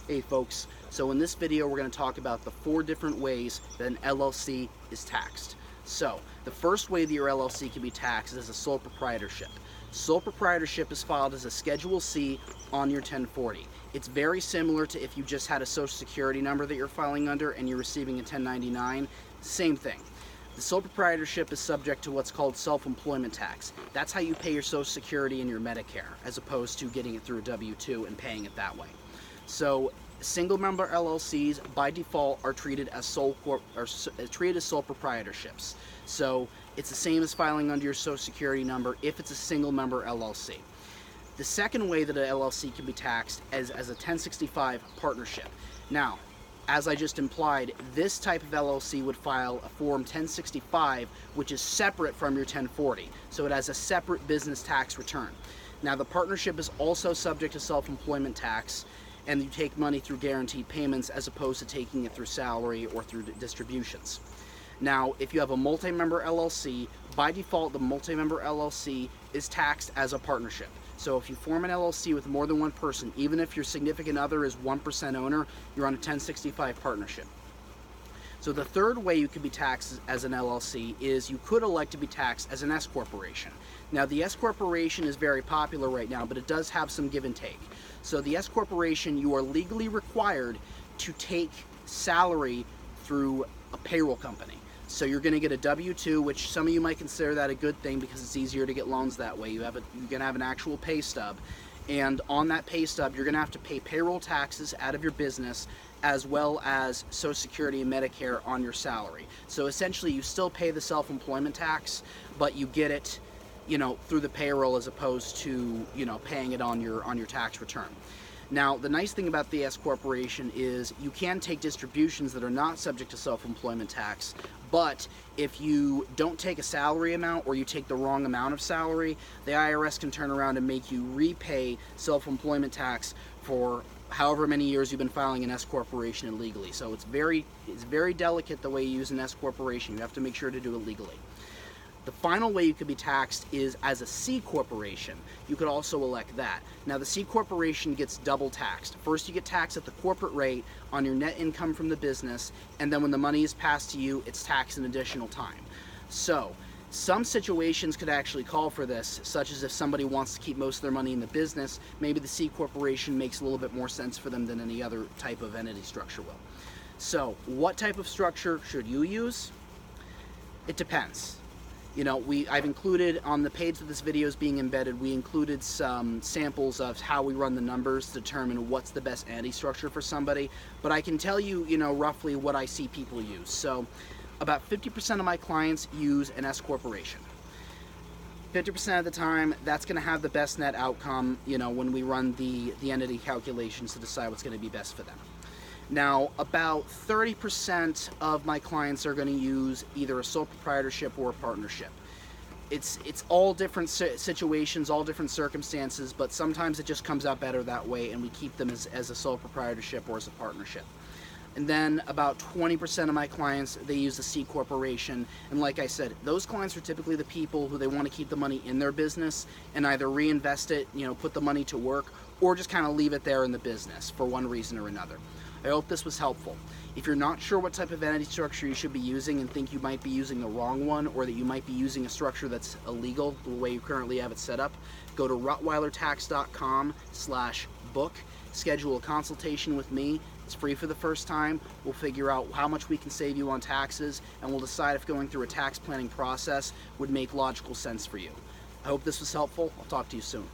Hey folks, so in this video we're going to talk about the 4 different ways that an LLC is taxed. So the first way that your LLC can be taxed is as a sole proprietorship. Sole proprietorship is filed as a Schedule C on your 1040. It's very similar to if you just had a social security number that you're filing under and you're receiving a 1099, same thing. The sole proprietorship is subject to what's called self-employment tax. That's how you pay your Social Security and your Medicare, as opposed to getting it through a W-2 and paying it that way. So single member LLCs by default are treated as sole proprietorships. So it's the same as filing under your Social Security number if it's a single member LLC. The second way that an LLC can be taxed is as a 1065 partnership. Now, as I just implied, this type of LLC would file a Form 1065, which is separate from your 1040. So it has a separate business tax return. Now, the partnership is also subject to self-employment tax, and you take money through guaranteed payments as opposed to taking it through salary or through distributions. Now, if you have a multi-member LLC, by default, the multi-member LLC is taxed as a partnership. So if you form an LLC with more than one person, even if your significant other is 1% owner, you're on a 1065 partnership. So the third way you could be taxed as an LLC is you could elect to be taxed as an S corporation. Now, the S corporation is very popular right now, but it does have some give and take. So the S corporation, you are legally required to take salary through a payroll company. So you're going to get a W-2, which some of you might consider that a good thing because it's easier to get loans that way. You're going to have an actual pay stub, and on that pay stub, you're going to have to pay payroll taxes out of your business, as well as Social Security and Medicare on your salary. So essentially, you still pay the self-employment tax, but you get it, through the payroll as opposed to, paying it on your tax return. Now, the nice thing about the S corporation is you can take distributions that are not subject to self-employment tax, but if you don't take a salary amount or you take the wrong amount of salary, the IRS can turn around and make you repay self-employment tax for however many years you've been filing an S corporation illegally. So it's very delicate the way you use an S corporation. You have to make sure to do it legally. The final way you could be taxed is as a C corporation. You could also elect that. Now, the C corporation gets double taxed. First, you get taxed at the corporate rate on your net income from the business, and then when the money is passed to you, it's taxed an additional time. So, some situations could actually call for this, such as if somebody wants to keep most of their money in the business, maybe the C corporation makes a little bit more sense for them than any other type of entity structure will. So, what type of structure should you use? It depends. I've included on the page that this video is being embedded, we included some samples of how we run the numbers to determine what's the best entity structure for somebody. But I can tell you, roughly what I see people use. So about 50% of my clients use an S corporation. 50% of the time, that's going to have the best net outcome, when we run the entity calculations to decide what's going to be best for them. Now, about 30% of my clients are going to use either a sole proprietorship or a partnership. It's all different situations, all different circumstances, but sometimes it just comes out better that way, and we keep them as a sole proprietorship or as a partnership. And then about 20% of my clients, they use a C corporation. And like I said, those clients are typically the people who they want to keep the money in their business and either reinvest it, put the money to work, or just kind of leave it there in the business for one reason or another. I hope this was helpful. If you're not sure what type of entity structure you should be using and think you might be using the wrong one, or that you might be using a structure that's illegal the way you currently have it set up, go to rottweilertax.com/book, schedule a consultation with me. It's free for the first time. We'll figure out how much we can save you on taxes, and we'll decide if going through a tax planning process would make logical sense for you. I hope this was helpful. I'll talk to you soon.